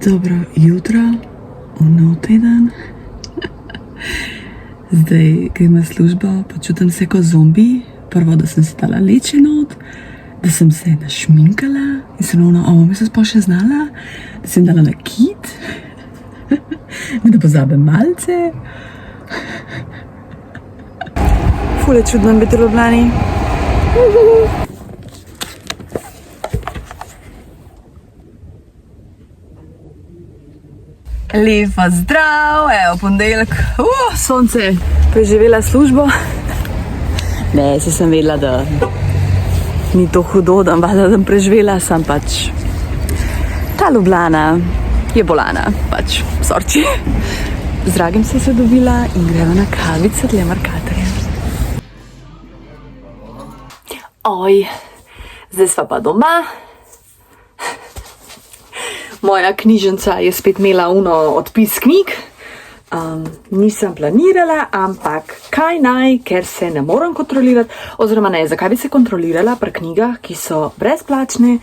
Dobro jutro, nov teden. Zdaj, ko imam službo, počutim se kot zombi. Prvo, da sem se dala leči not, da sem se našminkala in sem mi se sploh še znala, da sem dala nakit, da pozabim malce. Ful je čudno biti v Ljubljani. Lepa zdrav, evo ponedeljek, sonce, preživela službo. Ne, se sem vedela, da ni to hudo, da bom preživela, sem pač ta Ljubljana je bolana, pač, sorči. Z dragim sem se dobila in greva na kavico tle Markatorja. Oj, zdaj sva pa doma. Moja knjižnica je spet imela odpis knjig. Nisem planirala, ampak kaj naj, ker se ne moram kontrolirati, oziroma ne, zakaj bi se kontrolirala pri knjigah, ki so brezplačne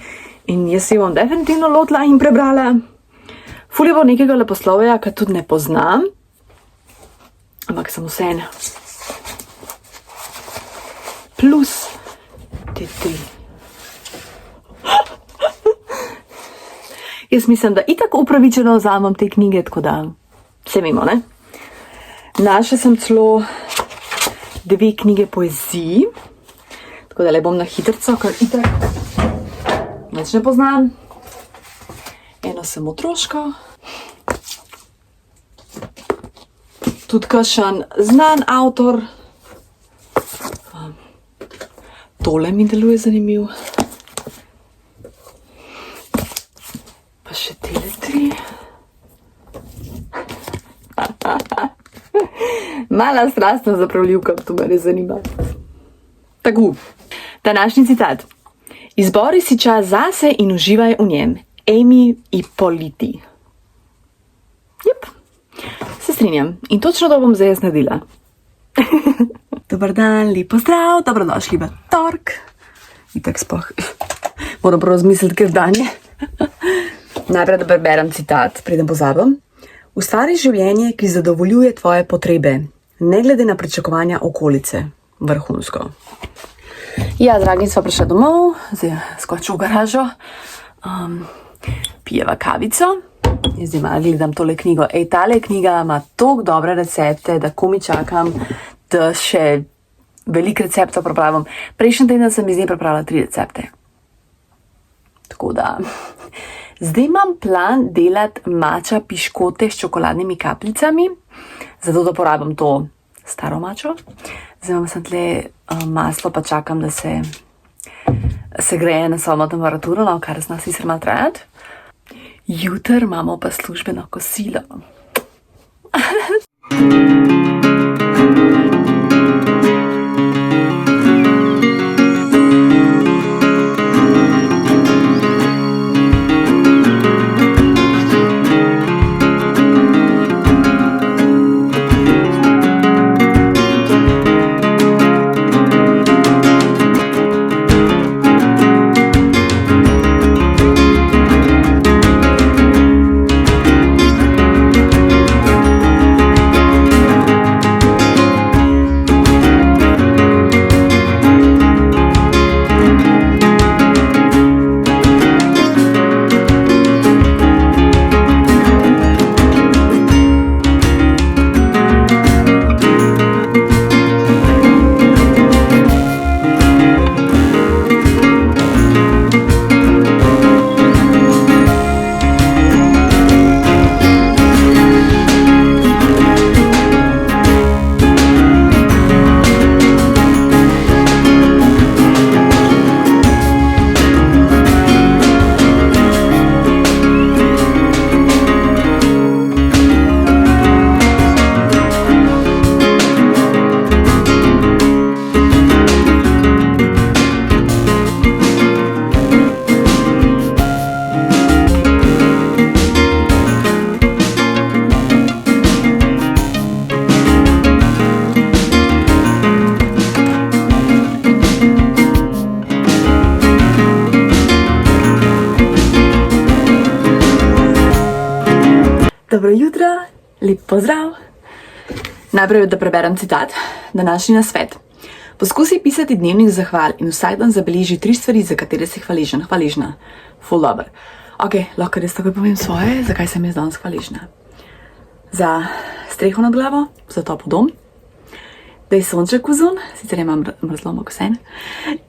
in jaz se bom definitivno lotila in prebrala. Ful je bo nekega leposlovja, ki tudi ne poznam, ampak sem vseeno. Plus te tri. Jaz mislim, da itak upravičeno vzamem te knjige, tako da se vemo, ne? Našla sem celo 2 knjige poeziji, tako da le bom na hitrco, ker itak nič ne poznam. Eno sem otroško. Tudi kakšen znan avtor. Tole mi deluje zanimiv. Pa še tele 3. Mala strastna zapravljivka, to me ne zanima. Tako, današnji citat. Izbori si čas zase in uživaj v njem. Amy Ippoliti. Jep, se strinjam. In točno to bom zdaj jaz naredila. Dobar dan, lepo zdrav, dobrodošli v tork. Itak spoh. Moram prav razmisliti, ker dan je. Najprej, da preberem citat, preden pozabim. Ustvari življenje, ki zadovoljuje tvoje potrebe, ne glede na pričakovanja okolice. Vrhunsko. Ja, dragi, sva prišla domov, zdaj skočil v garažo, pijeva kavico. Jaz zdaj malo gledam tole knjigo. Tale knjiga ima toliko dobre recepte, da komi čakam, da še veliko receptov pripravim. Prejšnji teden sem iz nje pripravila 3 recepte. Tako da... Zdaj imam plan delati mača piškote s čokoladnimi kapljicami, zato da porabim to staro mačo. Zdaj imam sem tle maslo, pa čakam, da se greje na svojo temperaturo, kar zna sicer malo trajati. Jutri imamo pa službeno kosilo. Dobro jutro, lep pozdrav. Najprej, da preberem citat, današnji nasvet. Poskusi pisati dnevnik zahval in vsak dan zabeleži 3 stvari, za katere si hvaležna. Ful dober. Ok, lahko res takoj povem svoje, zakaj sem jaz danes hvaležna. Za streho nad glavo, za topel dom, da je sonček vzon, sicer imam mrzlo mokosen,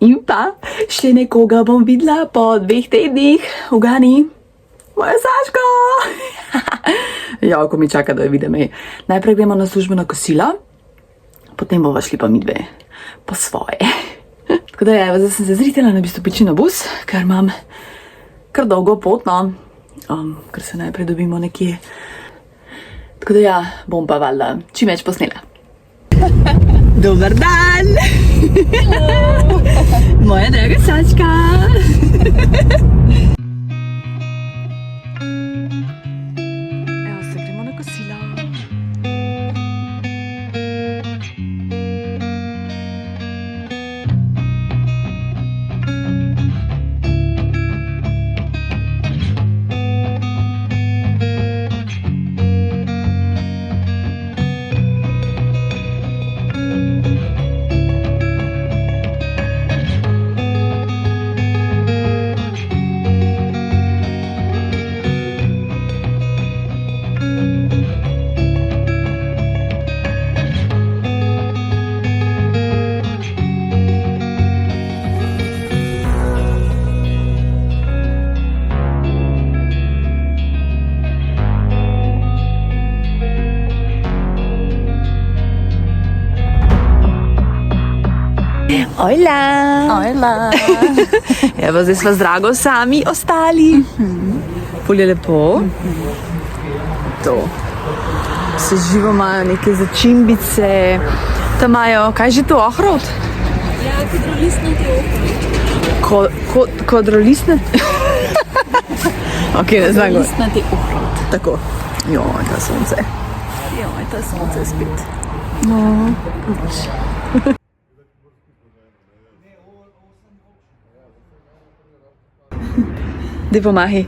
in pa še nekoga bom videla po 2 tednih, ugani, moja Saška! Ja, ko mi čaka, da jo vidim. Najprej gremo na službeno kosilo, potem bomo šli pa midve po svoje. Tako da je, zdaj sem se zritela na bistopiči na bus, ker imam kar dolgo pot, no, ker se najprej dobimo nekje. Tako da ja, bom pa valjda čim več posnela. Dober dan! Moja draga Saška! Evo se, gremo na kosilo. Ojla! Ojla! Evo, zdaj sva z Drago sami ostali. Ful je lepo. To. Se živo imajo neke začimbice. Tam imajo, kaj že to, ohrovt? Ja, kodrolistnati ohrovt. Kodrolistnati? Ok, ne znam go. Kodrolistnati ohrovt. Tako. Joj, ta sonce. Joj, ta sonce spet. No. Daj pomahi.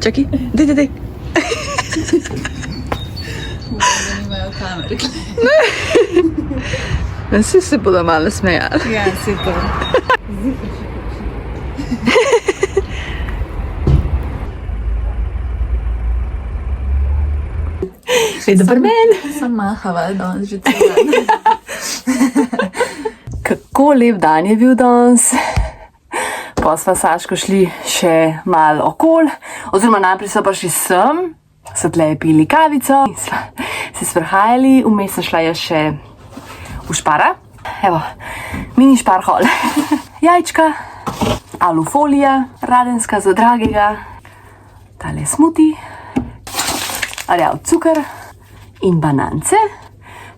Čakaj, daj. Da nimajo kamer. Vsi se bodo malo smejali. Ja, super. Ej, dober men. Sem mahava danes že cel dan. Kako lep dan je bil danes. Pa sva Saško šli še malo okol, oziroma najprej so pa šli sem, so tle pili kavico, sva se sprehajali, vmes sem šla jaz še v špara. Evo, mini šparhol. Jajčka, alufolija, radenska za dragega, tale smuti, rjav cukr in banance.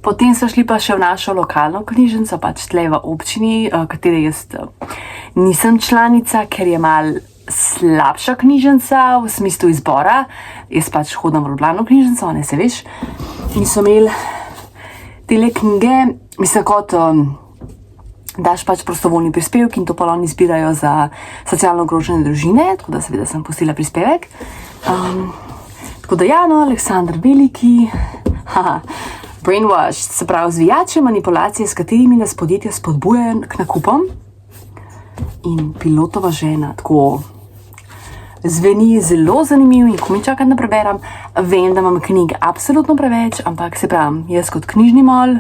Potem so šli pa še v našo lokalno knjižnico, pač tle v občini, katere jaz nisem članica, ker je mal slabša knjižnica v smislu izbora. Jaz pač hodim v Ljubljano knjižnico, ne se veš. In so imeli tele knjige, mislim kot daš pač prostovoljni prispevek in to pa oni zbirajo za socialno ogrožene družine, tako da seveda sem pustila prispevek. Tako da ja, no, Aleksandr Veliki, brainwashed, se pravi zvijače manipulacije, s katerimi nas podjetja spodbujajo k nakupom. In pilotova žena, tako zveni zelo zanimiv in ko mi čakam, da preberam, vem, da imam knjig absolutno preveč, ampak se pravim, jaz kot knjižni mol,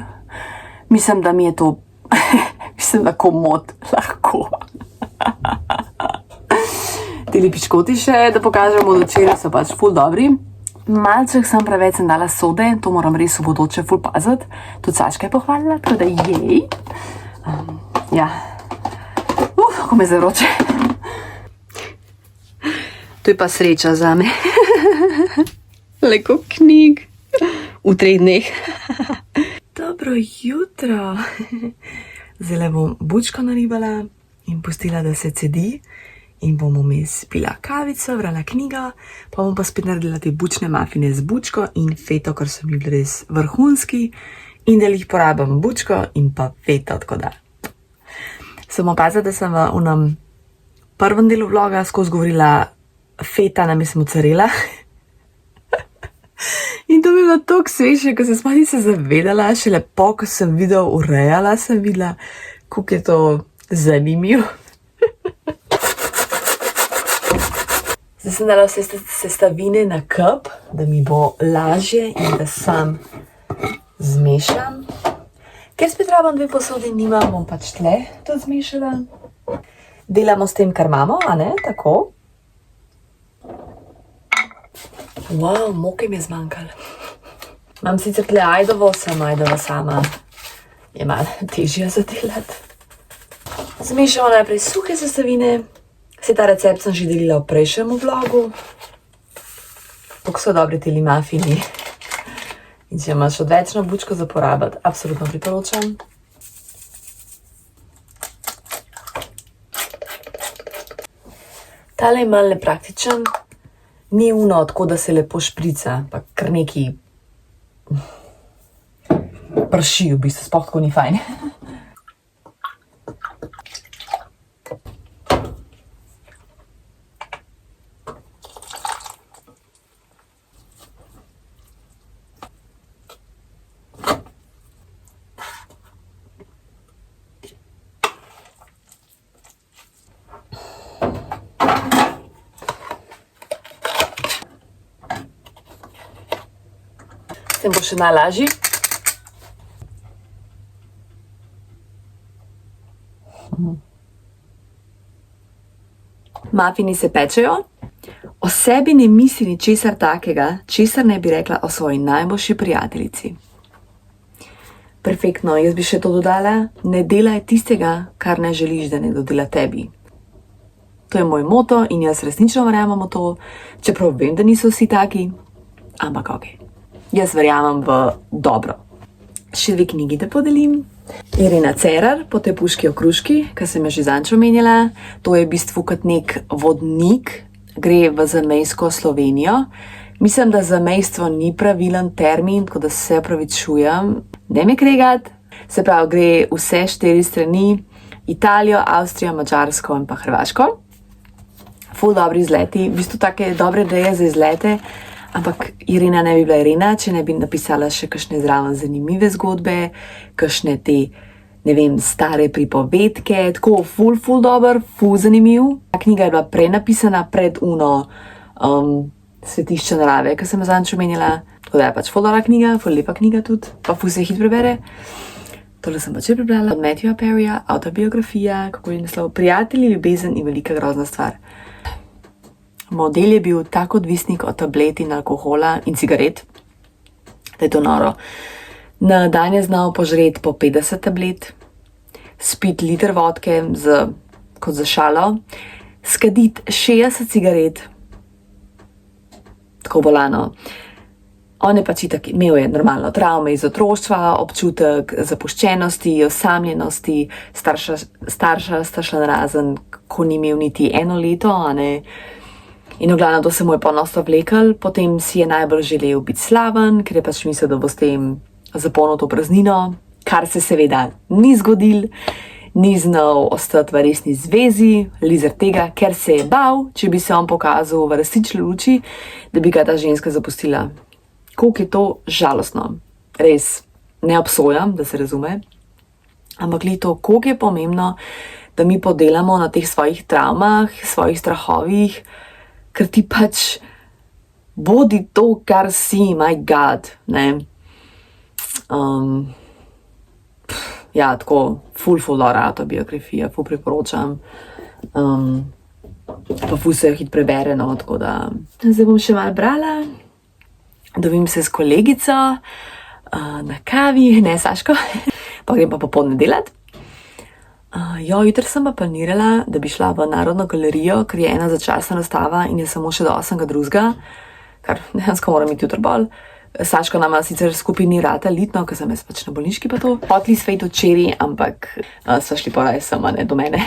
mislim, da mi je to, mislim, da komod lahko. Teli pičkoti še, da pokažemo od včeraj, so pač ful dobri. Malček sem preveč sem dala sode, to moram res v bodoče ful paziti. Tudi Saška je pohvalila, tako da jej. Ja. Kako me zaroče. To je pa sreča zame. Leko knjig. V 3 dneh. Dobro jutro. Zdaj bom bučko naribala in pustila, da se cedi. In bom vmes pila kavico, vrala knjigo, pa bom pa spet naredila te bučne mafine z bučko in feto, ker so mi bili res vrhunski. In da jih porabim bučko in pa feto, tako da. Sem opazila, da sem v onem prvem delu vloga skozi govorila feta namesto mozzarella. In to bi bilo tako sveže, ker sem sploh nisem zavedala, šele po, ko sem video urejala, sem videla, kako je to zanimivo. Zdaj sem dala vse sestavine na kup, da mi bo lažje in da sam zmešam. Ker spet rabam 2 posodi, nimam, bom pač tle to zmešala. Delamo s tem, kar imamo, a ne? Tako. Wow, moke mi je zmanjkalo. Imam sicer tle ajdovo, sem ajdova sama. Je malo težje za delati. Zmešamo najprej suhe sestavine. Vse ta recept sem že delila v prejšnjem vlogu. Tako so dobri teli mafini. In če imaš odvečno bučko za porabiti, absolutno priporočam. Tale je malo nepraktičen. Ni uno, tako da se lepo šprica, pa kar neki prši, v bistvu, sploh tako ni fajn. S tem bo še najlažji. Mafini se pečejo. O sebi ne misli ničesar takega, česar ne bi rekla o svoji najboljši prijateljici. Perfektno, jaz bi še to dodala. Ne delaj tistega, kar ne želiš, da nekdo dela tebi. To je moj moto in jaz resnično verjamem v to, čeprav vem, da niso vsi taki, ampak okej. Jaz verjamem v dobro. Še 2 knjigi da podelim. Irena Cerar, Po tej puški okruški, ki sem jo že zadnjič omenjala. To je v bistvu kot nek vodnik, gre v zamejsko Slovenijo. Mislim, da zamejstvo ni pravilen termin, tako da se opravičujem. Ne me kregat. Se pravi, gre vse 4 strani, Italijo, Avstrijo, Madžarsko in pa Hrvaško. Ful dobri izleti, v bistvu take dobre ideje za izlete. Ampak Irena ne bi bila Irena, če ne bi napisala še kakšne zraven zanimive zgodbe, kakšne te, ne vem, stare pripovedke, tako ful dober, ful zanimiv. Ta knjiga je bila prenapisana pred Svetišče narave, ki sem jo zadnjič omenjala. Tako da je pač ful dobra knjiga, ful lepa knjiga tudi, pa ful se hitro prebere. Tole sem pač že prebrala od Matthewa Perryja, avtobiografija, kako je naslov Prijatelji, ljubezen in velika grozna stvar. Model je bil tak odvisnik od tablet in alkohola in cigaret, da je to noro. Na dan je znal požreti po 50 tablet, spiti liter vodke kot za šalo, skaditi 60 cigaret, tako bolano. On je pač itak imel normalno travme iz otroštva, občutek zapuščenosti, osamljenosti, starša sta šla narazen, ko ni imel niti 1 leto, a ne. In v glavnem to se mu je ponosno vlekel, potem si je najbolj želel biti slaven, ker je pač mislil, da bo s tem zapolnil to praznino, kar se seveda ni zgodil, ni znal ostati v resni zvezi, li zaradi tega, ker se je bal, če bi se on pokazal v resnični luči, da bi ga ta ženska zapustila. Koliko je to žalostno. Res, ne obsojam, da se razume, ampak li to, koliko je pomembno, da mi podelamo na teh svojih travmah, svojih strahovih, ker ti pač bodi to, kar si, my God, ne. Ja, tako, ful dobra autobiografija, ful priporočam. Pa ful se jo hitro prebere, no, tako da. Zdaj bom še malo brala. Dobim se s kolegico na kavi, ne Saško, pa grem pa popoldne delat. Jutri sem pa planirala, da bi šla v Narodno galerijo, ker je ena začasna razstava in je samo še do 8.2., kar dejansko moram iti jutri bolj. Saško nama sicer skupaj ni rata litno, ker sem jaz pač na bolniški pa to. Hoteli sva iti včeraj, ampak sva šli poraj sama, ne do mene.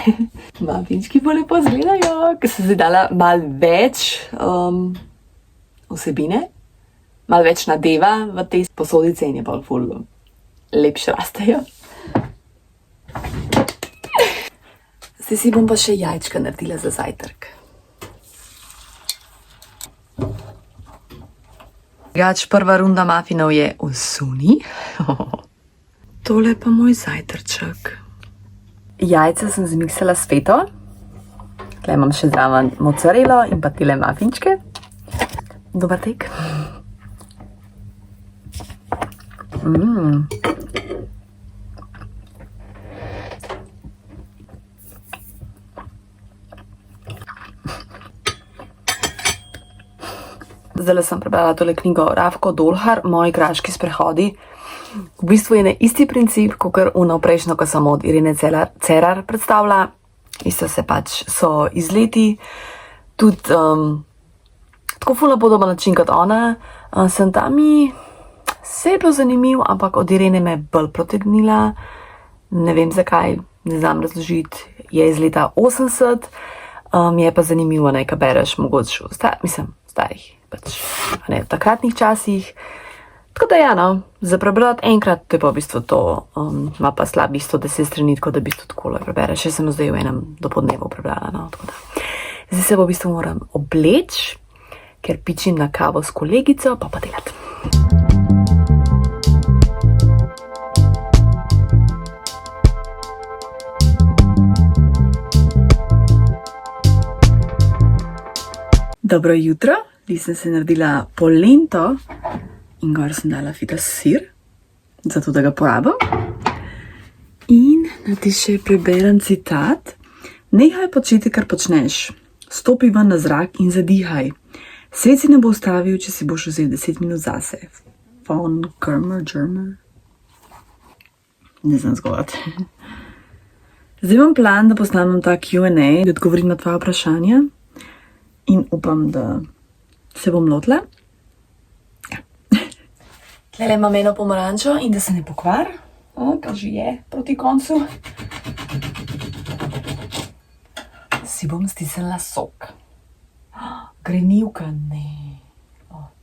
Mafinčki bo lepo izgledajo, ker sem zdaj dala malo več vsebine, malo več nadeva v te posodice in je pa ful lepše rastejo. Zdaj si bom pa še jajčka naredila za zajtrk. Drugač, prva runda mafinov je v suni. Tole pa moj zajtrček. Jajca sem zmiksala s feto. Tukaj imam še zraven mozzarelo in pa tile mafinčke. Dober tek. Zdaj sem prebrala tole knjigo Ravko Dolhar, Moji kraški sprehodi. V bistvu je na isti princip, kot prejšnjo, ko sem od Irene Cerar predstavila. Isto se pač so izleti. Tudi tako ful podoben način kot ona. Sem tam se je bilo zanimiv, ampak od Irene me bolj protegnila. Ne vem zakaj, ne znam razložiti. Je iz leta 80. Je pa zanimivo, kaj bereš mogoče v starih. Pač, ne, v takratnih časih. Tako da ja, no, za prebrati enkrat, to je pa v bistvu to, ima pa slabih 110 strani, tako da v bistvu takole prebereš. Še sem zdaj v enem dopoldnevu prebrala, no, tako da. Zdaj se v bistvu moram obleči, ker pičim na kavo s kolegico, pa delati. Dobro jutro. Zdaj sem se naredila polento in gor sem dala fita sir, zato da ga porabim. In na ti še preberem citat. Nehaj početi, kar počneš. Stopi ven na zrak in zadihaj. Svet si ne bo ustavil, če si boš vzel 10 minut zase. Von Germer. Ne znam zgovoriti. Zdaj imam plan, da posnamem ta Q&A, da odgovorim na tvoja vprašanja. In upam, da se bom lotila. Ja. Tlele imam eno pomarančo in da se ne pokvar, kar že je proti koncu. Si bom stisnila sok. Grenivka, ne.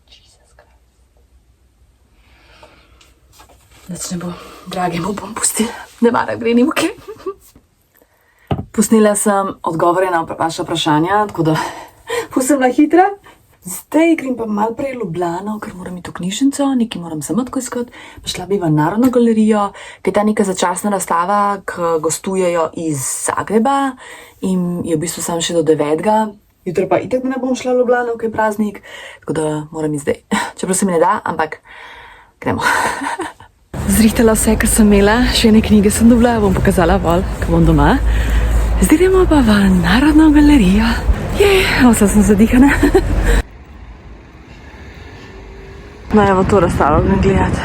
Jesus Christ. Nič ne bo, dragemu bom pustila. Ne mara grenivke. Posnela sem odgovore na vaše vprašanja, tako da sem bila hitra. Zdaj grem pa malo prej v Ljubljano, ker moram iti v knjižnico, nekaj moram samo tako iskati. Šla bi v Narodno galerijo, ker je ta neka začasna razstava, ki gostujejo iz Zagreba in je v bistvu samo še do 9. Jutro pa itak ne bom šla v Ljubljano, ker je praznik, tako da moram iti zdaj. Čeprav se mi ne da, ampak gremo. Zrihtala vse, kar sem imela, še ene knjige sem dobila, bom pokazala vol, ko bom doma. Zdaj gremo pa v Narodno galerijo. Vse sem zadihana. No, evo to razstavo grem gledati.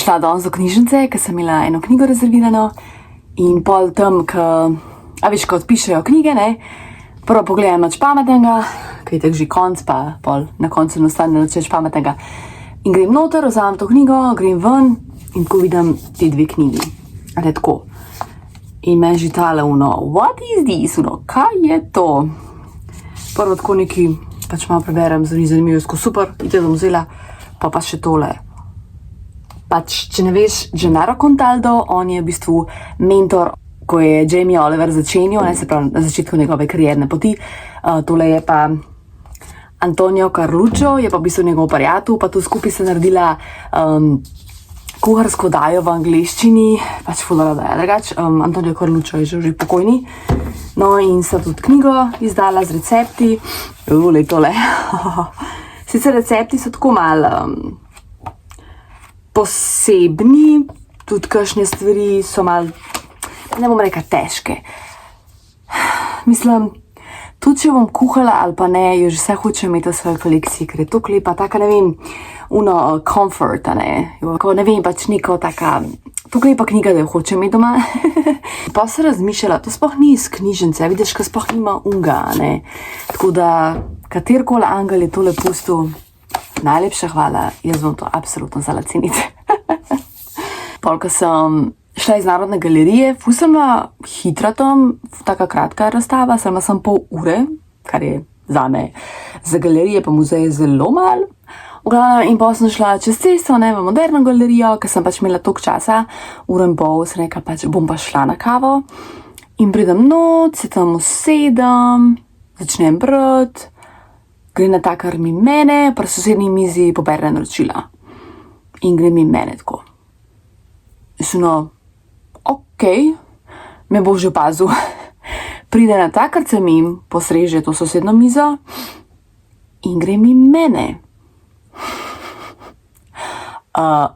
Šla danes do knjižnice, ker sem imela eno knjigo rezervirano in pol tam, ko odpišejo knjige, ne, prvo pogledam nič pametnega, ker ki je tako že konc, pa pol na koncu nastane več pametnega. In grem noter, vzamem to knjigo, grem ven in tako vidim te dve knjigi. Ali tako. In meni že tale what is this, kaj je to? Prvo tako neki, pač malo preberem, zanimivo, super, in te bom vzela, pa še tole. Pač, če ne veš, Gennaro Contaldo, on je v bistvu mentor, ko je Jamie Oliver začenil, se pravi na začetku njegove karierne poti. Tole je pa Antonio Carluccio, je pa v bistvu njegov prijatelj, pa tu skupaj se naredila kuharsko dajo v angleščini, pač fulala daja drugač. Antonio Carluccio je že pokojni. No in so tudi knjigo izdala z recepti. Tole. Sicer recepti so tako malo posebni, tudi kakšne stvari so malo, ne bom rekla težke. Mislim, tudi če bom kuhala ali pa ne, jo že vse hočem imeti v svoji kolekciji, ker je to lepa, taka, ne vem, comfort, ne vem, pač neko taka, to lepa knjiga, da jo hočem imeti doma. Pa se razmišljala, to sploh ni iz knjižnice, vidiš, ka sploh nima unga, ne. Tako da, katerkoli angel je tole pustil, najlepša hvala, jaz bom to absolutno zala ceniti. Polka sem šla iz Narodne galerije, ful sem bila hitra tam, taka kratka razstava, sem pol ure, kar je zame za galerije pa muzeje zelo malo. In pa sem šla čez cesto, v Moderno galerijo, ker sem pač imela toliko časa, uro in pol, sem rekla pač, bom pa šla na kavo. In pridem not, se tam usedem, začnem brati, gre na ta, kar mi mene, pri sosednji mizi pobere naročila. In gre mi mene tako. Okej, me bo že opazil. Pride na ta, kar se mi posreže to sosedno mizo in gre mi mene.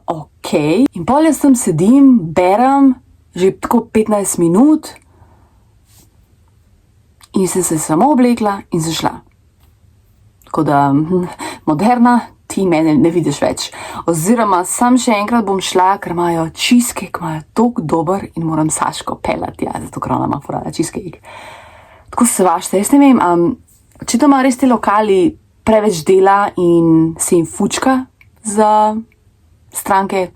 Okej. In pol jaz tam sedim, berem, že tako 15 minut in sem se samo oblekla in zašla. Tako da, Moderna, ti mene ne vidiš več. Oziroma, sam še enkrat bom šla, ker imajo cheesecake, imajo toliko dober in moram Saško pelati, zato ker ona ima furala cheesecake. Tako se vašte, jaz ne vem, če to ima res te lokali preveč dela in se jim fučka za stranke,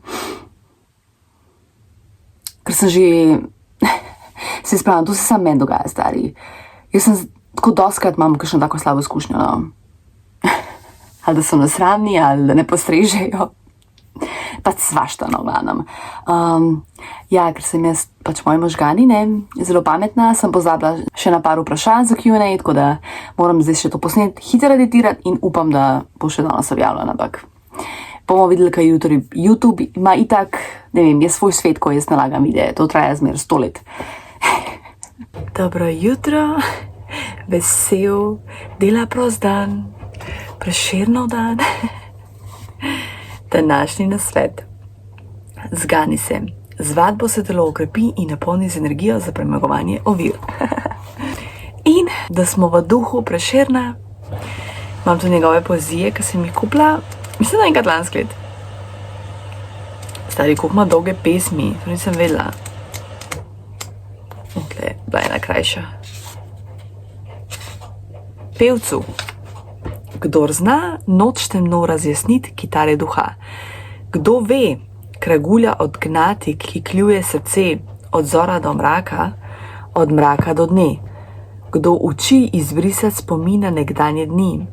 ker sem že, se spravljam, to se samo meni dogaja, stari. Jaz sem tako dostkrat imam kakšno tako slabo izkušnjo, no. Ali da so nasramni, ali da ne postrežejo. Pač svašta, no, glavnem. Ja, ker sem jaz, pač moji možgani, ne, zelo pametna, sem pozabila še na par vprašanj za Q&A, tako da moram zdaj še to posnet, hitro editirati in upam, da bo še danes objavljeno, ampak bomo videli, kaj YouTube ima itak, ne vem, je svoj svet, ko jaz nalagam videe, to traja zmer 100 let. Dobro jutro, vesel, dela prost dan, Prešernov dan. Današnji nasvet. Zgani se. Z vadbo se telo okrepi in napolni z energijo za premagovanje ovir. In da smo v duhu Prešerna, imam tu njegove poezije, ki sem jih kupila, mislim, da enkrat lansko let. Stari, koliko ima dolge pesmi, to nisem vedela. Tle, bila ena krajša. Pevcu. Kdor zna, noč temno razjasniti kitare duha. Kdo ve, kragulja odgnati, ki kljuje srce, od zora do mraka, od mraka do dne. Kdo uči izbrisati spomina nekdanje dni,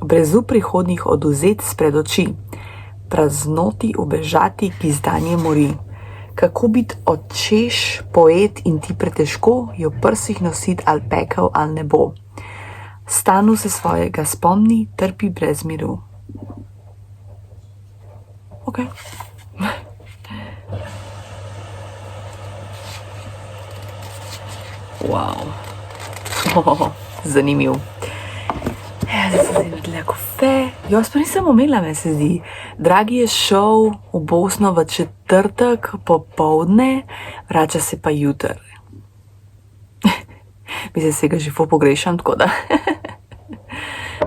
brezu prihodnih oduzeti spred oči, praznoti ubežati, ki zdanje mori. Kako biti očeš, poet in ti pretežko, jo prsih nositi ali pekel ali nebo. Stanu se svojega spomni, trpi brez miru. Ok. Wow. Zanimiv. Zdaj sem naredila kafe. Jaz pa nisem omela, me se zdi. Dragi je šel v Bosno v četrtek popoldne, vrača se pa jutr. Mislim, se ga že ful pogrešam, tako da.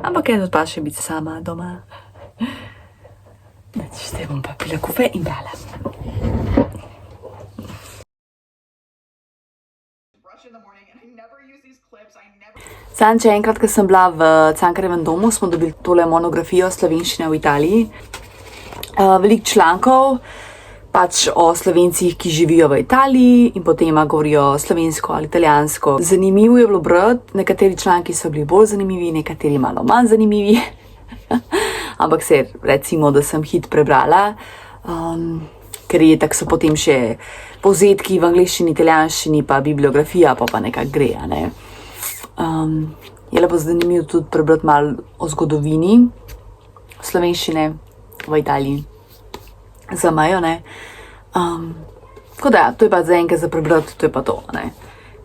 Ampak eno pa še biti sama doma. Zdaj bom pa pila kafe in brala. Brush in the morning, and I never use Sanče, enkrat, ko sem bila v Cankarjevem domu, smo dobili tole monografijo slovenščine v Italiji. Veliko člankov pač o Slovencih, ki živijo v Italiji in potem govorijo slovensko ali italijansko. Zanimivo je bilo brati, nekateri članki so bili bolj zanimivi, nekateri malo manj zanimivi. Ampak se recimo, da sem hit prebrala, ker je tako so potem še povzetki v angleščini, italijanščini, pa bibliografija, pa nekako gre, ne. Je lepo zanimivo tudi prebrati malo o zgodovini slovenščine v Italiji. Za mejo, ne. Tako da, to je pa za enkrat za prebrati, to je pa to, ne.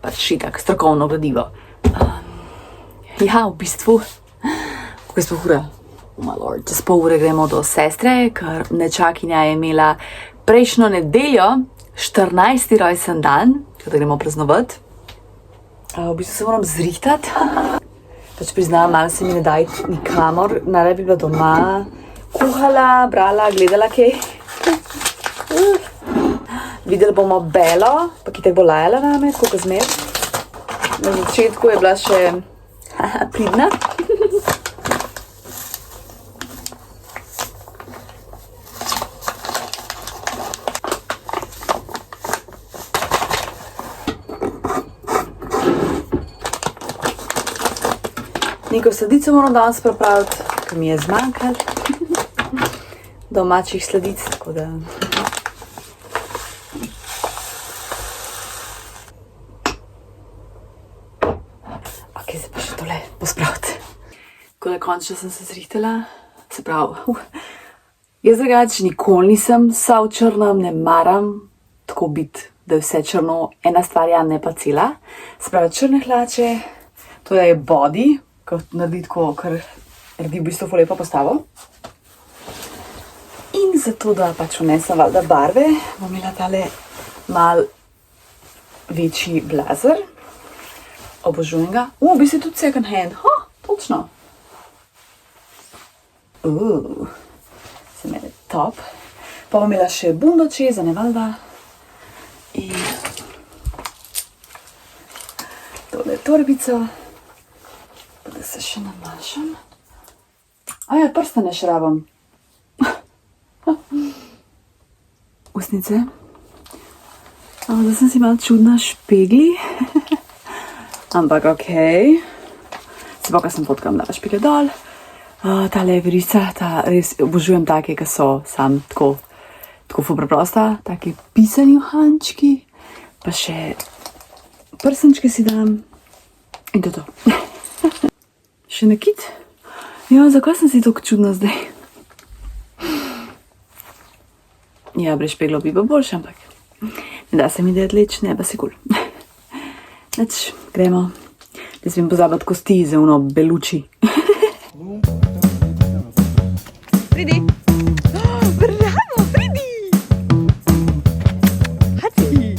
Pač itak, strokovno gradivo. Ja, v bistvu, kako je sploh ura? Oh my lord, čez pol ure gremo do sestre, ker nečakinja je imela prejšnjo nedeljo 14. rojsten dan, kada gremo praznovati. V bistvu se moram zrihtati. Pač priznam, malo se mi ne daj nikamor, najraje bi bila doma, kuhala, brala, gledala kaj. Videli bomo Belo, pa ki tako bo lajala name, tako kot zmer. Na začetku je bila še pridna. Neko sladico moram danes pripraviti, ker mi je zmanjkalo domačih sladic, tako da... Ok, zdaj pa še tole pospraviti. Tako da končno sem se zrihtala, se pravi, jaz drugače nikoli nisem vsa v črnem, ne maram tako biti, da je vse črno, ena stvar je, ne pa cela. Se pravi, črne hlače, to je body, kot naredi tako, ker naredi v bistvu ful lepo postavo. In zato, da pač vnesem valjda barve, bom imela tale mal večji blazer. Obožujem ga. V bistvu tudi second hand. Točno. Se mene top. Pa bom imela še bundo čezane, valjda. In tole torbico. Pa da se še namašam. Aja, prstane še rabam. Usnice. Zdaj sem si malo čudna špegli. Ampak okej. Se pa, ko sem potkam dala špegle dol. Tale verica, res obožujem take, ki so sam tako ful preprosta. Take pisani uhančki. Pa še prstančke si dam. In to je to. Še nakit? Ja, zakaj sem si tako čudna zdaj? Ja, brez špeglov bi pa boljše, ampak ne da se mi da leč, ne pa si kul. Neč, gremo. Ne smem pozabiti kosti za ono beluči. Pridi! Bravo, pridi! Haci!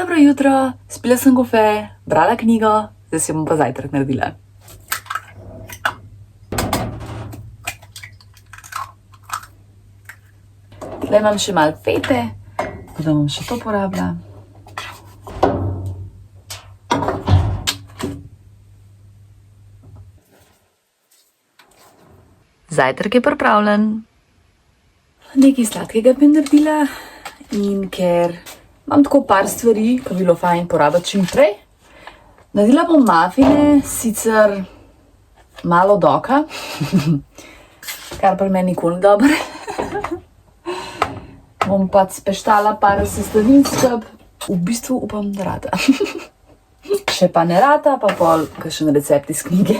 Dobro jutro, spila sem kofe, brala knjigo, zdaj si bom pa zajtrk naredila. Tukaj imam še malo fete, tako da bom še to porabila. Zajtrk je pripravljen. Nekaj sladkega bi naredila in ker imam tako par stvari, ki bi bilo fajn porabiti čim prej. Naredila bom mafine, sicer malo doka, kar pri meni nikoli ni dobro. Bom pa speštala par sestavin skup, v bistvu upam, da rata. Če pa ne rata, pa pol kakšen recept iz knjige.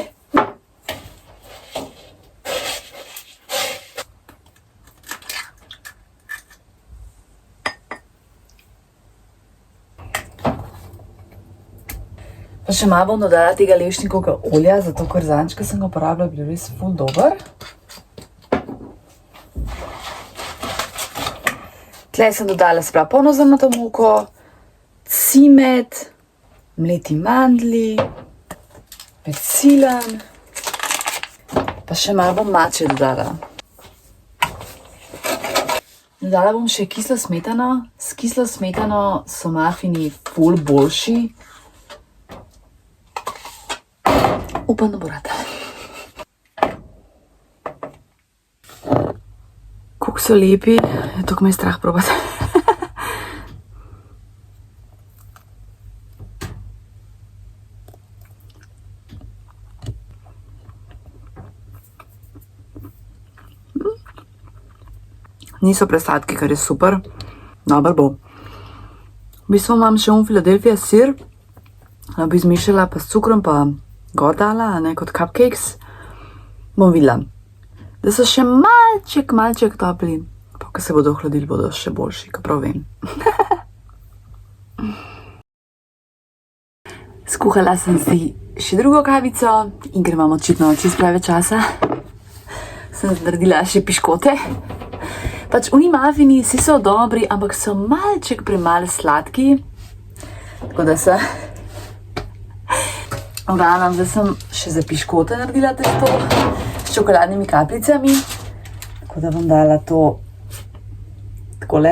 Pa še malo bom dodala tega lešnikovega olja, zato ker zadnjič, ko sem ga uporabljala, je bil res ful dober. Tle sem dodala sprav polnozrnato moko, cimet, mleti mandlji, peciln, pa še malo bom mače dodala. Dodala bom še kislo smetano. S kislo smetano so mafini ful boljši. Upam, da bo rata. Kako so lepi, tako me je strah probati. Niso presladki, kar je super. Dobro bo. V bistvu imam še Philadelphia sir, bi izmišljala pa s cukrom pa gor dala, ne, kot cupcakes. Bom videla. Da so še malček topli, pa ko se bodo ohladili, bodo še boljši, ko prav vem. Skuhala sem si še drugo kavico in ker imam očitno čisto preveč časa, sem naredila še piškote. Pač oni mafini si so dobri, ampak so malček premalo sladki, tako da se Uglavnom, da sem še za piškote naredila testo s čokoladnimi kapljicami, tako da bom dala to takole.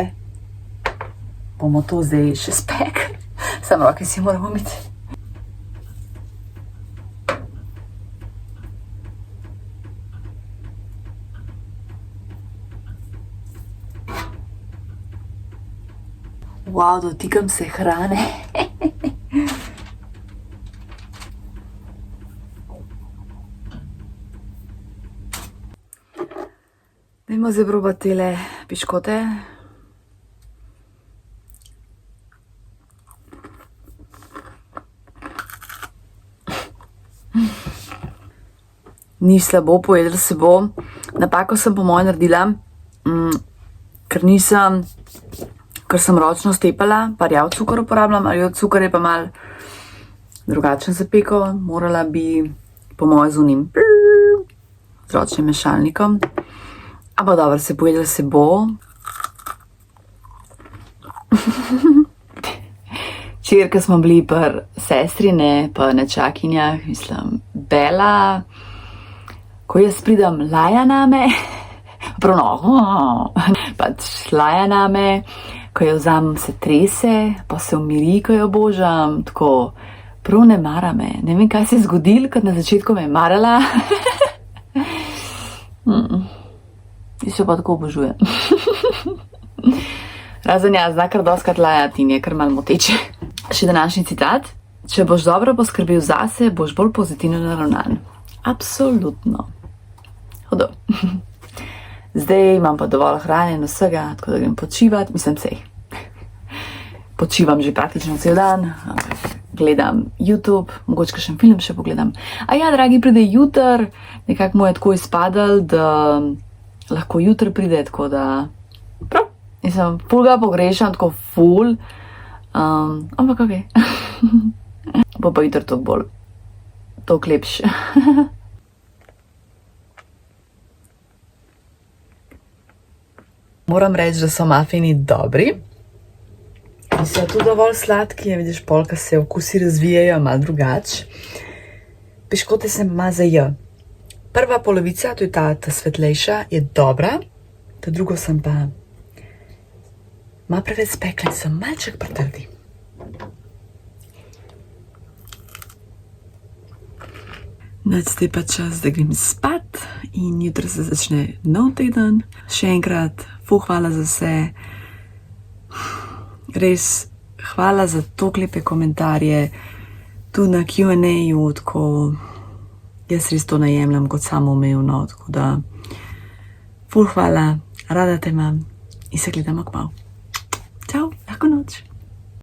Bomo to zdaj še spekli, samo roke si moramo umiti. Wow, dotikam se hrane. Dajmo zdaj probati tele piškote. Ni slabo, pojedlo se bo. Napako sem po moje naredila, ker sem ročno stepala, pa rjav cukor uporabljam, ali od cukor je pa malo drugačen za peko. Morala bi po moje z unim z ročnim mešalnikom. Ampak dobro, se pojedlo se bo. Včeraj, ko smo bili pri sestrine, pa nečakinjah, mislim, Bela, ko jaz pridem, laja name, pač laja name, ko jo vzamem, se trese, pa se umiri, ko jo božam, tako, prav ne mara me. Ne vem, kaj se je zgodilo, ker na začetku me je marala. Jaz jo pa tako obožujem. Razen jaz, zna kar doskrat lajati in je kar malo moteče. Še današnji citat. Če boš dobro poskrbel zase, boš bolj pozitivno naravnan. Absolutno. Hudo. Zdaj imam pa dovolj hrane in vsega, tako da grem počivati. Mislim, sej. Počivam že praktično cel dan. Gledam YouTube, mogoče kakšen film še pogledam. A ja, dragi, pride jutr. Nekako mu je tako izpadal, da lahko jutri pride, tako da prav, nisem ful ga pogrešam, tako ful, ampak ok. Bo pa jutri toliko bolj, toliko lepše. Moram reči, da so mafini dobri. So tu dovolj sladki, ja vidiš, polka se okusi razvijajo malo drugače. Piškote sem malo za J. Prva polovica, to je ta svetlejša, je dobra, ta drugo sem pa malo preveč spekla in sem malček pretrdi. Zdaj pa čas, da grem spat in jutri se začne nov teden. Še enkrat, hvala za vse. Res, hvala za toliko lepe komentarje, tudi na Q&A-ju, tako jaz res to najemljam kot samoumevno, tako da hvala, rada te imam in se gledamo kmalu. Čau, lahko noč.